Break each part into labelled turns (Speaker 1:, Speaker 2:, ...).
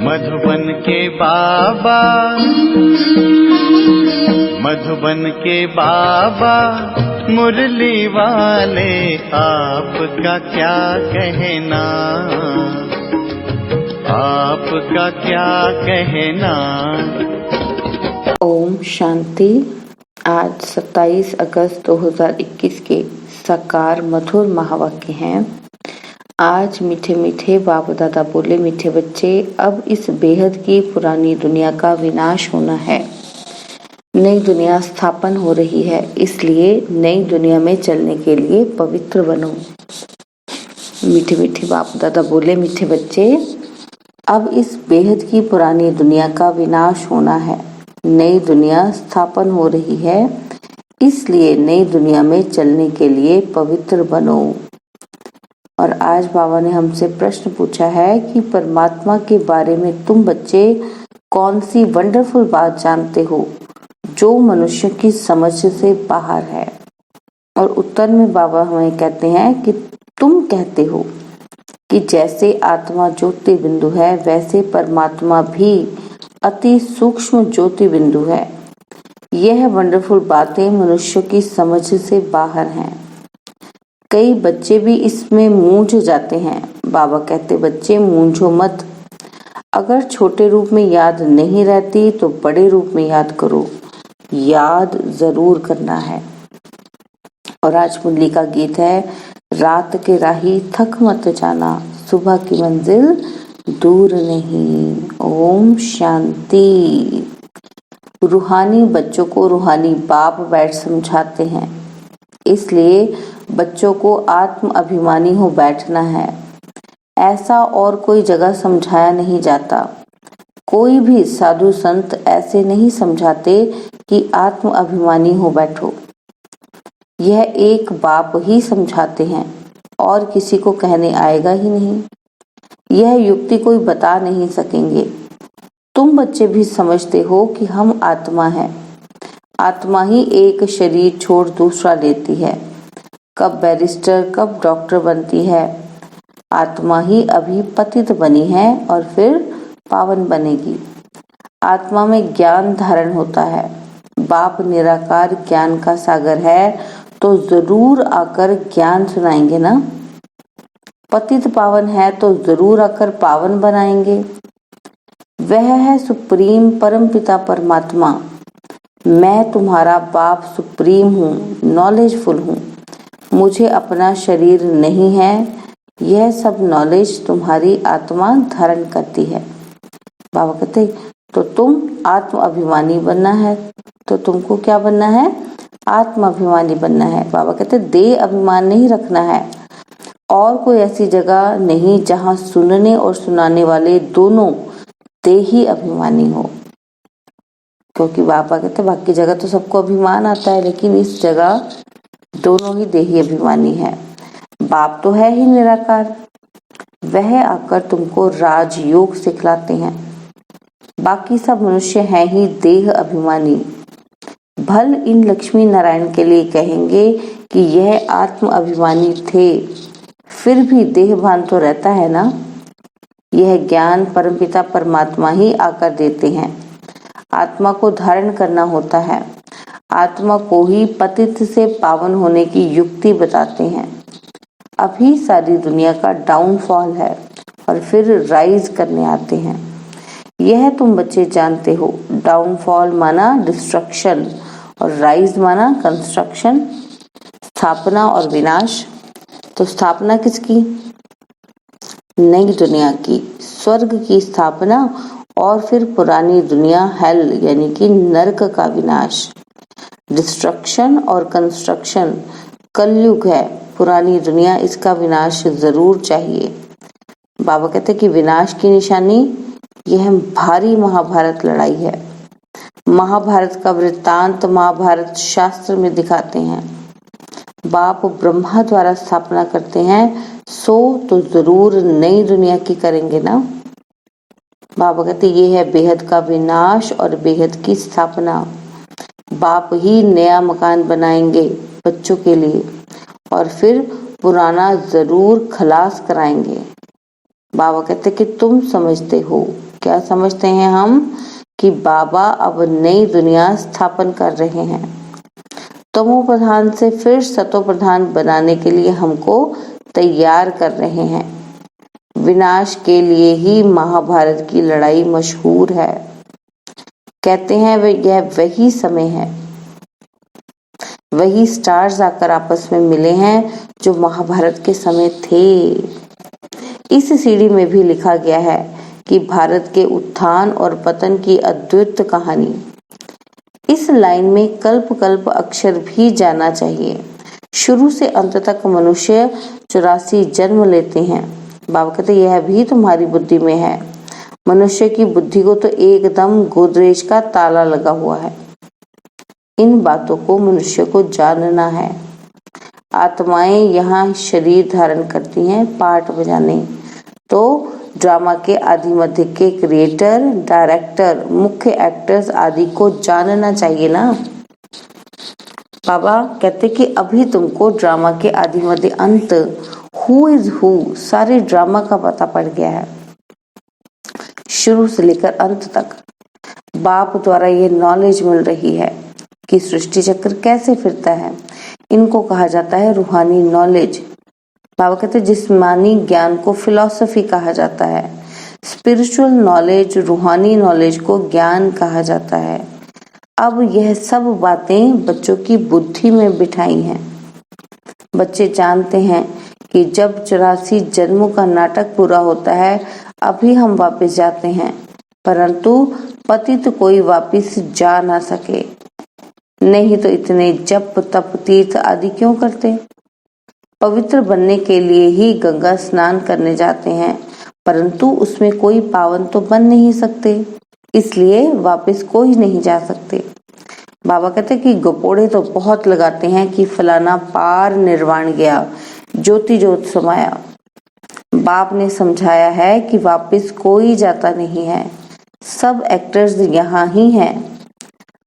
Speaker 1: मधुबन के बाबा, मधुबन के बाबा मुरली वाले, आपका क्या कहना, आपका क्या कहना।
Speaker 2: ओम शांति। आज 27 अगस्त 2021 के साकार मधुर महावाक्य हैं। आज मीठे मीठे बाप दादा बोले, मीठे बच्चे, अब इस बेहद की पुरानी दुनिया का विनाश होना है। नई दुनिया स्थापन हो रही है, इसलिए नई दुनिया में चलने के लिए पवित्र बनो। मीठे मीठे बाप दादा बोले, मीठे बच्चे, अब इस बेहद की पुरानी दुनिया का विनाश होना है। नई दुनिया स्थापन हो रही है, इसलिए नई दुनिया में चलने के लिए पवित्र बनो। और आज बाबा ने हमसे प्रश्न पूछा है कि परमात्मा के बारे में तुम बच्चे कौन सी वंडरफुल बात जानते हो जो मनुष्य की समझ से बाहर है। और उत्तर में बाबा हमें कहते हैं कि तुम कहते हो कि जैसे आत्मा ज्योति बिंदु है, वैसे परमात्मा भी अति सूक्ष्म ज्योति बिंदु है। यह वंडरफुल बातें मनुष्य की समझ से बाहर हैं। कई बच्चे भी इसमें मूंझ जाते हैं। बाबा कहते, बच्चे मूंझो मत। अगर छोटे रूप में याद नहीं रहती तो बड़े रूप में याद करो। याद जरूर करना है। और आज मुरली का गीत है, रात के राही थक मत जाना, सुबह की मंजिल दूर नहीं। ओम शांति। रूहानी बच्चों को रूहानी बाप बैठ समझाते हैं, इसलिए बच्चों को आत्म अभिमानी हो बैठना है। ऐसा और कोई जगह समझाया नहीं जाता। कोई भी साधु संत ऐसे नहीं समझाते कि आत्म अभिमानी हो बैठो। यह एक बाप ही समझाते हैं और किसी को कहने आएगा ही नहीं। यह युक्ति कोई बता नहीं सकेंगे। तुम बच्चे भी समझते हो कि हम आत्मा हैं। आत्मा ही एक शरीर छोड़ दूसरा लेती है। कब बैरिस्टर, कब डॉक्टर बनती है। आत्मा ही अभी पतित बनी है और फिर पावन बनेगी। आत्मा में ज्ञान धारण होता है। बाप निराकार ज्ञान का सागर है, तो जरूर आकर ज्ञान सुनाएंगे ना। पतित पावन है तो जरूर आकर पावन बनाएंगे। वह है सुप्रीम परम पिता परमात्मा। मैं तुम्हारा बाप सुप्रीम हूँ, नॉलेजफुल हूँ। मुझे अपना शरीर नहीं है। यह सब नॉलेज तुम्हारी आत्मा धारण करती है। बाबा कहते, तो तुम आत्म अभिमानी बनना है। तो तुमको क्या बनना है? आत्म अभिमानी बनना है। बाबा कहते, देह अभिमान नहीं रखना है। और कोई ऐसी जगह नहीं जहाँ सुनने और सुनाने वाले दोनों देही अभिमानी हो। क्योंकि बाबा कहते, बाकी जगह तो सबको अभिमान आता है, लेकिन इस जगह दोनों ही देही अभिमानी है। बाप तो है ही निराकार, वह आकर तुमको राजयोग सिखलाते हैं। बाकी सब मनुष्य हैं ही देह अभिमानी। भल इन लक्ष्मी नारायण के लिए कहेंगे कि यह आत्म अभिमानी थे, फिर भी देह भान तो रहता है ना। यह ज्ञान परमपिता परमात्मा ही आकर देते हैं। आत्मा को धारण करना होता है। आत्मा को ही पतित से पावन होने की युक्ति बताते हैं। अभी सारी दुनिया का डाउनफॉल है और फिर राइज करने आते हैं। यह तुम बच्चे जानते हो। डाउनफॉल माना डिस्ट्रक्शन और राइज माना कंस्ट्रक्शन, स्थापना और विनाश। तो स्थापना किसकी? नई दुनिया की, स्वर्ग की स्थापना, और फिर पुरानी दुनिया हेल यानी कि नरक का विनाश। डिस्ट्रक्शन और कंस्ट्रक्शन कलयुग है। पुरानी दुनिया, इसका विनाश जरूर चाहिए। बाबा कहते कि विनाश की निशानी यह भारी महाभारत लड़ाई है। महाभारत का वृत्तांत महाभारत शास्त्र में दिखाते हैं। बाप ब्रह्मा द्वारा स्थापना करते हैं, सो तो जरूर नई दुनिया की करेंगे ना। बाबा कहते ये है बेहद का विनाश और बेहद की स्थापना। बाप ही नया मकान बनाएंगे बच्चों के लिए और फिर पुराना जरूर खलास कराएंगे। बाबा कहते कि तुम समझते हो क्या समझते हैं हम कि बाबा अब नई दुनिया स्थापन कर रहे हैं। तमो प्रधान से फिर सतो प्रधान बनाने के लिए हमको तैयार कर रहे हैं। विनाश के लिए ही महाभारत की लड़ाई मशहूर है। कहते हैं यह वही समय है, वही स्टार्स आकर आपस में मिले हैं जो महाभारत के समय थे। इस सीढ़ी में भी लिखा गया है कि भारत के उत्थान और पतन की अद्भुत कहानी। इस लाइन में कल्प कल्प अक्षर भी जाना चाहिए। शुरू से अंत तक मनुष्य 84 जन्म लेते हैं। बाबा कहते यह भी तुम्हारी बुद्धि में है। मनुष्य की बुद्धि को तो एकदम गोदरेज का ताला लगा हुआ है। इन बातों को मनुष्य को जानना है। आत्माएं यहाँ शरीर धारण करती हैं पार्ट बजाने, तो ड्रामा के आदि मध्य के क्रिएटर, डायरेक्टर, मुख्य एक्टर्स आदि को जानना चाहिए ना। बाबा कहते कि अभी तुमको ड्रामा के आदि मध्य अंत, हु इज हु, सारे ड्रामा का पता पड़ गया है, शुरू से लेकर अंत तक। बाप द्वारा ये नॉलेज मिल रही है कि सृष्टि चक्र कैसे फिरता है। इनको कहा जाता है रूहानी नॉलेज। बाबा कहते जिस्मानी ज्ञान को फिलॉसफी कहा जाता है। स्पिरिचुअल नॉलेज, रूहानी नॉलेज को ज्ञान कहा जाता है। अब यह सब बातें बच्चों की बुद्धि में बिठाई हैं। बच्चे जानते हैं कि जब 84 जन्मों का नाटक पूरा होता है अभी हम वापस जाते हैं, परंतु पतित कोई वापस जा ना सके। नहीं तो इतने जप तप तीर्थ आदि क्यों करते। पवित्र बनने के लिए ही गंगा स्नान करने जाते हैं, परंतु उसमें कोई पावन तो बन नहीं सकते, इसलिए वापस कोई नहीं जा सकते। बाबा कहते कि गपोड़े तो बहुत लगाते हैं कि फलाना पार निर्वाण गया, ज्योति ज्योत समाया। बाप ने समझाया है कि वापस कोई जाता नहीं है, सब एक्टर्स यहाँ ही हैं।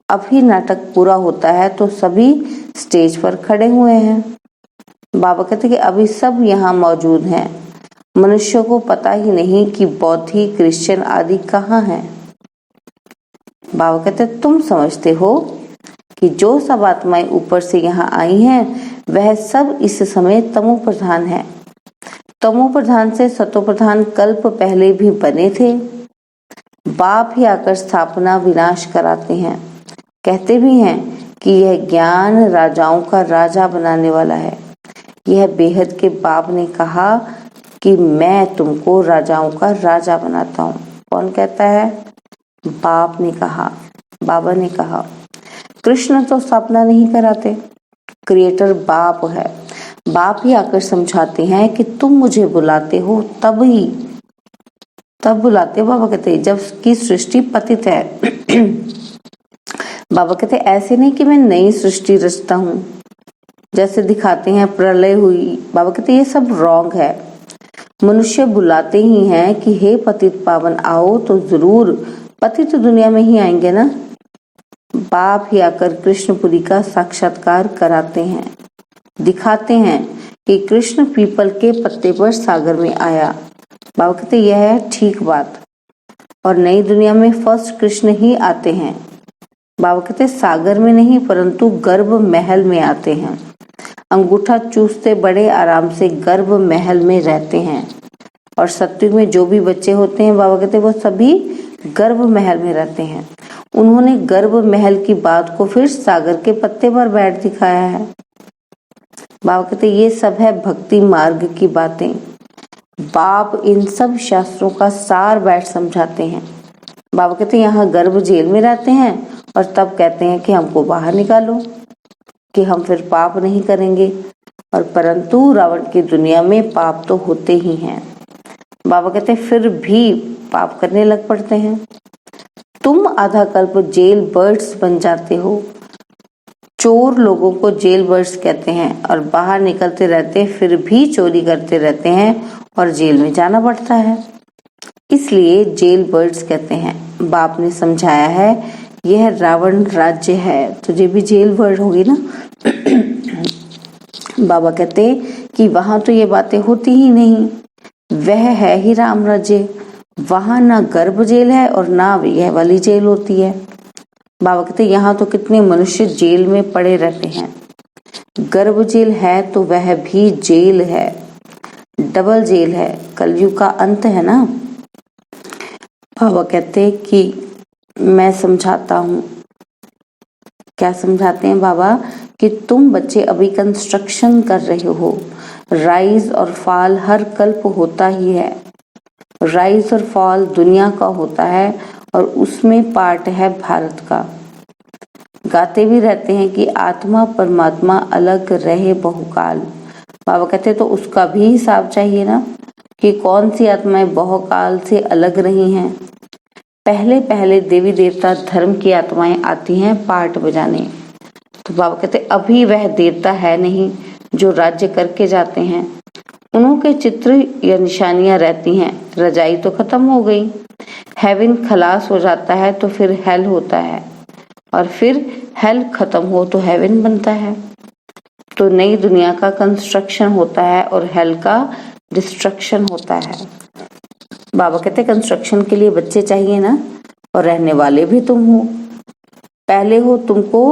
Speaker 2: अभी नाटक पूरा होता है तो सभी स्टेज पर खड़े हुए हैं। बाबा कहते कि अभी सब यहाँ मौजूद हैं। मनुष्य को पता ही नहीं कि बौद्धी, क्रिश्चियन आदि कहाँ हैं। बाबा कहते तुम समझते हो कि जो सब आत्माएं ऊपर से यहाँ आई हैं वह सब इस समय तमो प्रधान है। तमो प्रधान से सतो प्रधान कल्प पहले भी बने थे। बाप ही आकर स्थापना विनाश कराते हैं। कहते भी हैं कि यह ज्ञान राजाओं का राजा बनाने वाला है। यह बेहद के बाप ने कहा कि मैं तुमको राजाओं का राजा बनाता हूँ। कौन कहता है? बाप ने कहा, बाबा ने कहा। कृष्ण तो स्थापना नहीं कराते, क्रिएटर बाप है। बाप ही आकर समझाते हैं कि तुम मुझे बुलाते हो तब बुलाते हो। बाबा कहते जब की सृष्टि पतित है। बाबा कहते ऐसे नहीं कि मैं नई सृष्टि रचता हूँ, जैसे दिखाते हैं प्रलय हुई। बाबा कहते ये सब रॉन्ग है। मनुष्य बुलाते ही हैं कि हे पतित पावन आओ, तो जरूर पतित दुनिया में ही आएंगे ना। बाप ही आकर कृष्णपुरी का साक्षात्कार कराते हैं, दिखाते हैं कि कृष्ण पीपल के पत्ते पर सागर में आया। बाबा कहते यह है ठीक बात, और नई दुनिया में फर्स्ट कृष्ण ही आते हैं। बाबा कहते सागर में नहीं परंतु गर्भ महल में आते हैं। अंगूठा चूसते बड़े आराम से गर्भ महल में रहते हैं। और सत्युग में जो भी बच्चे होते हैं बाबा कहते वो सभी गर्भ महल में रहते हैं। उन्होंने गर्भ महल की बात को फिर सागर के पत्ते पर बैठ दिखाया है। बाबा कहते ये सब है भक्ति मार्ग की बातें। बाप इन सब शास्त्रों का सार बैठ समझाते हैं। बाबा कहते यहाँ गर्भ जेल में रहते हैं और तब कहते हैं कि हमको बाहर निकालो, कि हम फिर पाप नहीं करेंगे। और परंतु रावण की दुनिया में पाप तो होते ही हैं। बाबा कहते फिर भी पाप करने लग पड़ते हैं। तुम आधा कल्प जेल बर्ड्स बन जाते हो। चोर लोगों को जेल बर्ड्स कहते हैं और बाहर निकलते रहते फिर भी चोरी करते रहते हैं और जेल में जाना पड़ता है, इसलिए जेल बर्ड्स कहते हैं। बाप ने समझाया है यह रावण राज्य है, तुझे भी जेल बर्ड होगी ना। बाबा कहते कि वहां तो ये बातें होती ही नहीं, वह है ही राम राज्य। वहां ना गर्भ जेल है और ना यह वाली जेल होती है। बाबा कहते यहाँ तो कितने मनुष्य जेल में पड़े रहते हैं। गर्भ जेल है तो वह भी जेल है, डबल जेल है, कलयुग का अंत है ना। बाबा कहते कि मैं समझाता हूँ। क्या समझाते हैं बाबा? कि तुम बच्चे अभी कंस्ट्रक्शन कर रहे हो। राइज और फॉल हर कल्प होता ही है। राइज और फॉल दुनिया का होता है और उसमें पार्ट है भारत का। गाते भी रहते हैं कि आत्मा परमात्मा अलग रहे बहुकाल। बाबा कहते तो उसका भी हिसाब चाहिए ना, कि कौन सी आत्माएं बहुकाल से अलग रही हैं। पहले पहले देवी देवता धर्म की आत्माएं आती हैं पार्ट बजाने। तो बाबा कहते अभी वह देवता है नहीं जो राज्य करके जाते हैं। उन्हों के चित्र या निशानियां रहती हैं। रजाई तो खत्म हो गई, हेवन खलास हो जाता है तो फिर हेल होता है, और फिर हेल खत्म हो तो हेवन बनता है। तो नई दुनिया का कंस्ट्रक्शन होता है और हेल का डिस्ट्रक्शन होता है। बाबा कहते कंस्ट्रक्शन के लिए बच्चे चाहिए ना, और रहने वाले भी तुम हो। पहले हो तुमको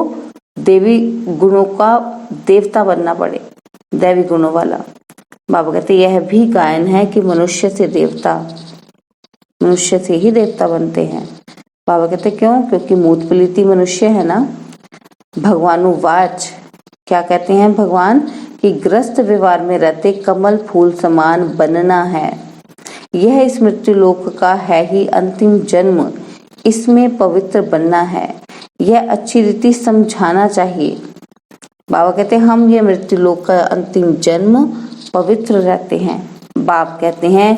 Speaker 2: देवी गुणों का देवता बनना पड़े, दैवी गुणों वाला। बाबा कहते यह भी गायन है कि मनुष्य से देवता, मनुष्य से ही देवता बनते हैं। बाबा कहते क्यों? क्योंकि मूत पलीती मनुष्य है ना। भगवानुवाच, क्या कहते हैं भगवान? कि ग्रस्त व्यवहार में रहते कमल फूल समान बनना है। यह इस मृत्यु लोक का है ही अंतिम जन्म, इसमें पवित्र बनना है। यह अच्छी रीति समझाना चाहिए। बाबा कहते हैं हम ये मृत्यु लोक का अंतिम जन्म पवित्र रहते हैं। बाप कहते हैं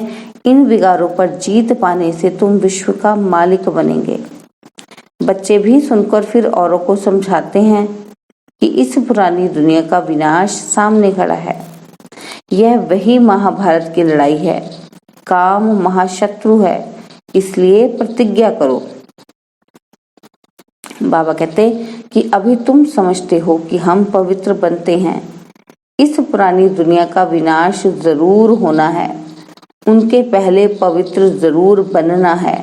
Speaker 2: इन विकारों पर जीत पाने से तुम विश्व का मालिक बनेंगे। बच्चे भी सुनकर फिर औरों को समझाते हैं कि इस पुरानी दुनिया का विनाश सामने खड़ा है। यह वही महाभारत की लड़ाई है। काम महाशत्रु है, इसलिए प्रतिज्ञा करो। बाबा कहते कि अभी तुम समझते हो कि हम पवित्र बनते हैं। इस पुरानी दुनिया का विनाश जरूर होना है, उनके पहले पवित्र जरूर बनना है।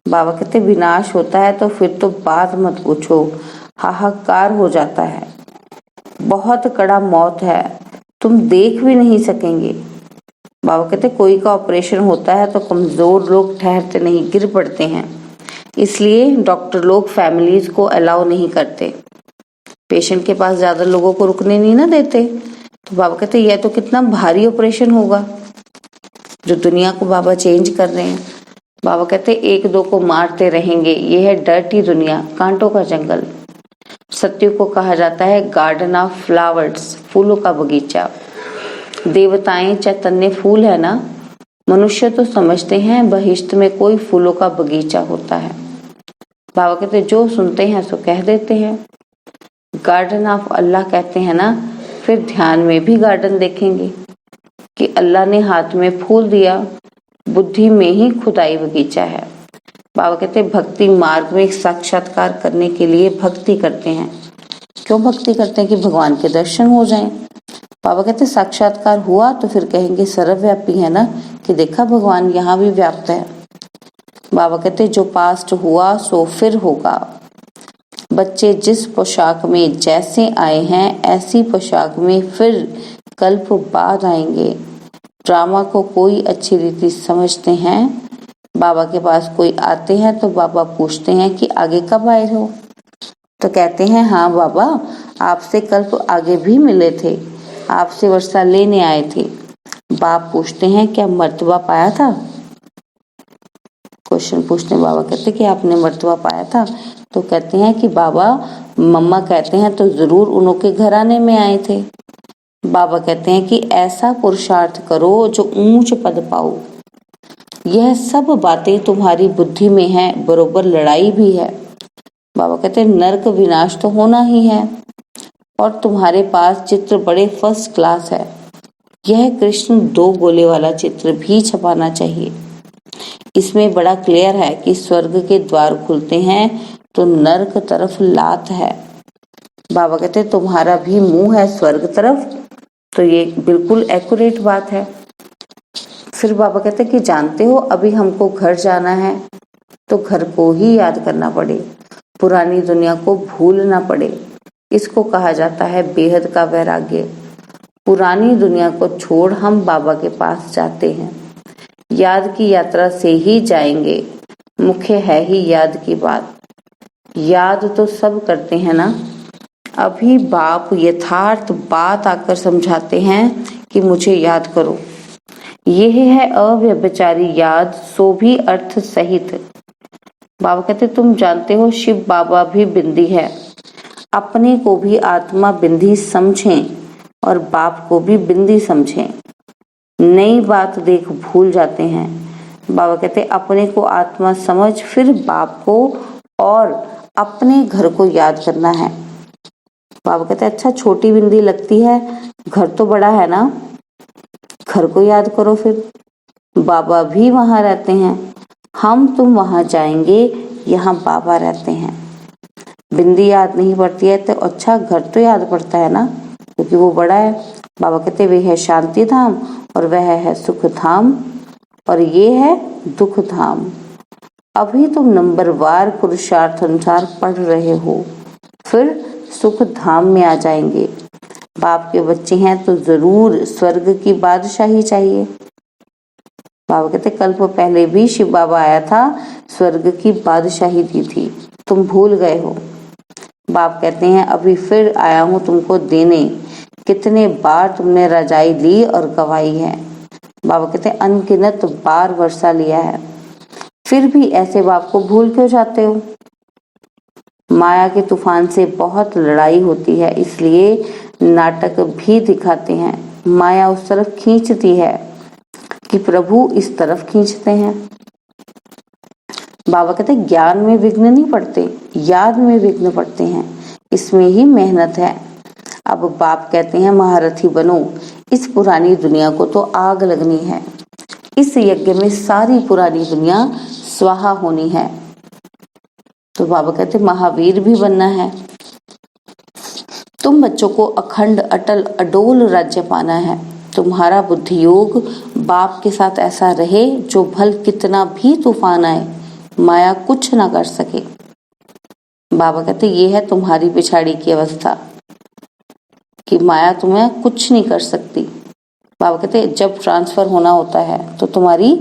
Speaker 2: बाबा कहते विनाश होता है तो फिर तो बात मत पूछो, हाहाकार हो जाता है। बहुत कड़ा मौत है, तुम देख भी नहीं सकेंगे। बाबा कहते कोई का ऑपरेशन होता है तो कमजोर लोग ठहरते नहीं, गिर पड़ते हैं। इसलिए डॉक्टर लोग फैमिलीज को अलाउ नहीं करते, पेशेंट के पास ज्यादा लोगों को रुकने नहीं ना देते। तो बाबा कहते यह तो कितना भारी ऑपरेशन होगा जो दुनिया को बाबा चेंज कर रहे हैं। बाबा कहते एक दो को मारते रहेंगे, ये है डर्टी दुनिया, कांटों का जंगल। सत्य को कहा जाता है गार्डन ऑफ फ्लावर्स, फूलों का बगीचा। देवताएं चैतन्य फूल है ना, मनुष्य तो समझते हैं बहिश्त में कोई फूलों का बगीचा होता है। बाबा कहते जो सुनते हैं सो कह देते हैं। गार्डन ऑफ अल्लाह कहते हैं ना, फिर ध्यान में भी गार्डन देखेंगे कि अल्लाह ने हाथ में फूल दिया, बुद्धि में ही खुदाई बगीचा है। बाबा कहते भक्ति मार्ग में साक्षात्कार करने के लिए भक्ति करते हैं। क्यों भक्ति करते हैं? कि भगवान के दर्शन हो जाएं। बाबा कहते साक्षात्कार हुआ तो फिर कहेंगे सर्वव्यापी है ना, कि देखा भगवान यहाँ भी व्याप्त है। बाबा कहते जो पास्ट हुआ सो फिर होगा। बच्चे जिस पोशाक में जैसे आए हैं ऐसी पोशाक में फिर कल्प बाद आएंगे। ड्रामा को कोई अच्छी रीति समझते हैं। बाबा के पास कोई आते हैं तो बाबा पूछते हैं कि आगे कब आए हो? तो कहते हैं हाँ बाबा, आपसे कल्प आगे भी मिले थे, आपसे वर्षा लेने आए थे। बाप पूछते हैं क्या मर्तबा पाया था? क्वेश्चन पूछते हैं। बाबा कहते कि आपने मर्तबा पाया था? तो कहते हैं कि बाबा मम्मा कहते हैं तो जरूर उनके घराने में आए थे। बाबा कहते हैं कि ऐसा पुरुषार्थ करो जो ऊंच पद पाओ। यह सब बातें तुम्हारी बुद्धि में है, बरोबर लड़ाई भी है। बाबा कहते हैं नरक विनाश तो होना ही है, और तुम्हारे पास चित्र बड़े फर्स्ट क्लास है। यह कृष्ण 2 गोले वाला चित्र भी छपाना चाहिए। इसमें बड़ा क्लियर है कि स्वर्ग के द्वार खुलते हैं तो नरक तरफ लात है। बाबा कहते तुम्हारा भी मुंह है स्वर्ग तरफ, तो ये बिल्कुल एक्यूरेट बात है। फिर बाबा कहते कि जानते हो अभी हमको घर जाना है तो घर को ही याद करना पड़े, पुरानी दुनिया को भूलना पड़े। इसको कहा जाता है बेहद का वैराग्य। पुरानी दुनिया को छोड़ हम बाबा के पास जाते हैं। याद की यात्रा से ही जाएंगे। मुख्य है ही याद की बात। याद तो सब करते हैं ना। अभी बाप यथार्थ बात आकर समझाते हैं कि मुझे याद करो। यह है अव्यभिचारी याद, सो भी अर्थ सहित। बाबा कहते तुम जानते हो शिव बाबा भी बिंदी है। अपने को भी आत्मा बिंदी समझें और बाप को भी बिंदी समझें। नई बात देख भूल जाते हैं। बाबा कहते अपने को आत्मा समझ फिर बाप को और अपने घर को याद करना है। बाबा कहते अच्छा छोटी बिंदी लगती है, घर तो बड़ा है ना, घर को याद करो। फिर बाबा भी वहां रहते हैं। हम तुम वहां जाएंगे, यहाँ बाबा रहते हैं। बिंदी याद नहीं पड़ती है तो अच्छा घर तो याद पड़ता है ना, क्योंकि वो बड़ा है। बाबा कहते वे है शांति धाम और वह है सुख धाम और ये है दुख धाम। अभी तुम नंबरवार पुरुषार्थ अनुसार पढ़ रहे हो, फिर सुख धाम में आ जाएंगे। बाप के बच्चे हैं तो जरूर स्वर्ग की बादशाही चाहिए। बाबा कहते कल्प पहले भी शिव बाबा आया था, स्वर्ग की बादशाही दी थी, तुम भूल गए हो। बाप कहते हैं अभी फिर आया हूं तुमको देने। कितने बार तुमने रजाई ली और गवाई है। बाबा कहते अनगिनत बार वर्षा लिया है, फिर भी ऐसे बाप को भूल क्यों जाते हो। माया के तूफान से बहुत लड़ाई होती है, इसलिए नाटक भी दिखाते हैं। माया उस तरफ खींचती है कि प्रभु इस तरफ खींचते हैं। बाबा कहते ज्ञान में विघ्न नहीं पड़ते, याद में विघ्न पड़ते हैं, इसमें ही मेहनत है। अब बाप कहते हैं महारथी बनो, इस पुरानी दुनिया को तो आग लगनी है। इस यज्ञ में सारी पुरानी दुनिया स्वाहा होनी है। तो बाबा कहते महावीर भी बनना है। तुम बच्चों को अखंड अटल अडोल राज्य पाना है। तुम्हारा बुद्धि योग बाप के साथ ऐसा रहे जो भल कितना भी तूफान आए माया कुछ ना कर सके। बाबा कहते ये है तुम्हारी पिछाड़ी की अवस्था कि माया तुम्हें कुछ नहीं कर सकती। बाबा कहते जब ट्रांसफर होना होता है तो तुम्हारी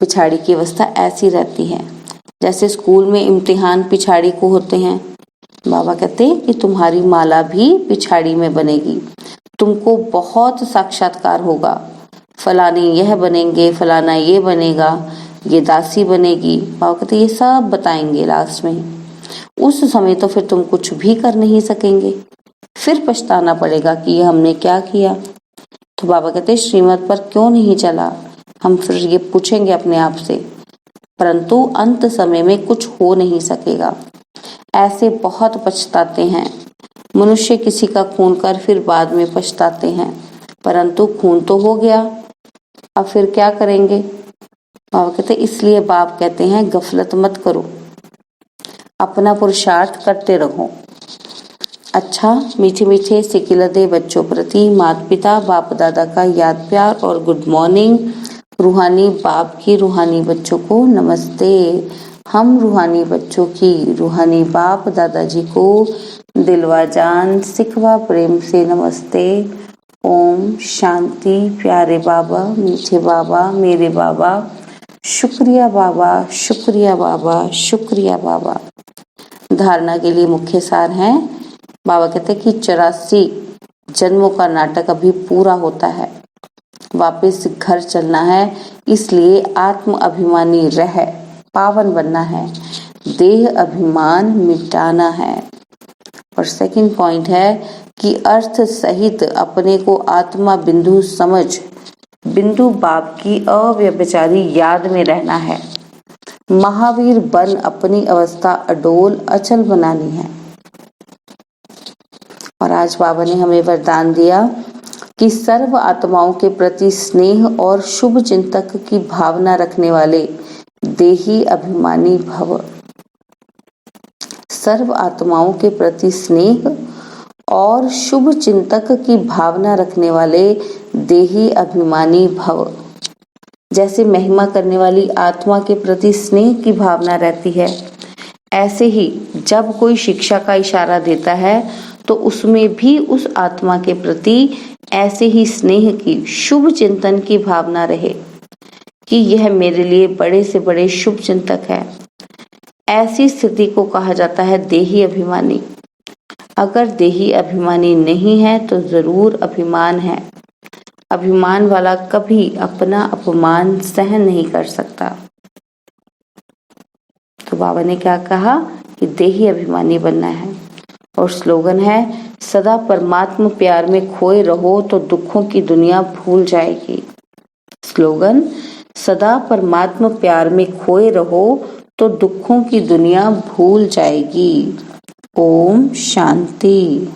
Speaker 2: पिछाड़ी की अवस्था ऐसी रहती है जैसे स्कूल में इम्तिहान पिछाड़ी को होते हैं। बाबा कहते कि तुम्हारी माला भी पिछाड़ी में बनेगी। तुमको बहुत साक्षात्कार होगा, फलाने यह बनेंगे, फलाना ये बनेगा, ये दासी बनेगी। बाबा कहते ये सब बताएंगे लास्ट में। उस समय तो फिर तुम कुछ भी कर नहीं सकेंगे, फिर पछताना पड़ेगा कि ये हमने क्या किया। तो बाबा कहते श्रीमत पर क्यों नहीं चला, हम फिर ये पूछेंगे अपने आप से, परंतु अंत समय में कुछ हो नहीं सकेगा। ऐसे बहुत पछताते हैं मनुष्य, किसी का खून कर फिर बाद में पछताते हैं, परंतु खून तो हो गया, अब फिर क्या करेंगे। बाबा कहते इसलिए बाप कहते हैं गफलत मत करो, अपना पुरुषार्थ करते रहो। अच्छा मीठे मीठे सिकिलदे बच्चों प्रति माता पिता बाप दादा का याद प्यार और गुड मॉर्निंग। रूहानी बाप की रूहानी बच्चों को नमस्ते। हम रूहानी बच्चों की रूहानी बाप दादाजी को दिलवा जान सिखवा प्रेम से नमस्ते। ओम शांति। प्यारे बाबा, मीठे बाबा, मेरे बाबा, शुक्रिया बाबा, शुक्रिया बाबा, शुक्रिया बाबा। धारणा के लिए मुख्य सार हैं। बाबा कहते कि 84 जन्मों का नाटक अभी पूरा होता है, वापस घर चलना है, इसलिए आत्म अभिमानी रह पावन बनना है, देह अभिमान मिटाना है। और सेकंड पॉइंट है कि अर्थ सहित अपने को आत्मा बिंदु समझ बिंदु बाप की अव्यभिचारी याद में रहना है। महावीर बन अपनी अवस्था अडोल अचल बनानी है। और आज बाबा ने हमें वरदान दिया कि सर्व आत्माओं के प्रति स्नेह और शुभ चिंतक की भावना रखने वाले देही अभिमानी भव। सर्व आत्माओं के प्रति स्नेह और शुभ चिंतक की भावना रखने वाले देही अभिमानी भव। जैसे महिमा करने वाली आत्मा के प्रति स्नेह की भावना रहती है, ऐसे ही जब कोई शिक्षा का इशारा देता है तो उसमें भी उस आत्मा के प्रति ऐसे ही स्नेह की, शुभ चिंतन की भावना रहे कि यह मेरे लिए बड़े से बड़े शुभ चिंतक है। ऐसी स्थिति को कहा जाता है देही अभिमानी। अगर देही अभिमानी नहीं है तो जरूर अभिमान है। अभिमान वाला कभी अपना अपमान सहन नहीं कर सकता। तो बाबा ने क्या कहा कि देही अभिमानी बनना है। और स्लोगन है, सदा परमात्मा प्यार में खोए रहो तो दुखों की दुनिया भूल जाएगी। स्लोगन, सदा परमात्मा प्यार में खोए रहो तो दुखों की दुनिया भूल जाएगी। ओम शांति।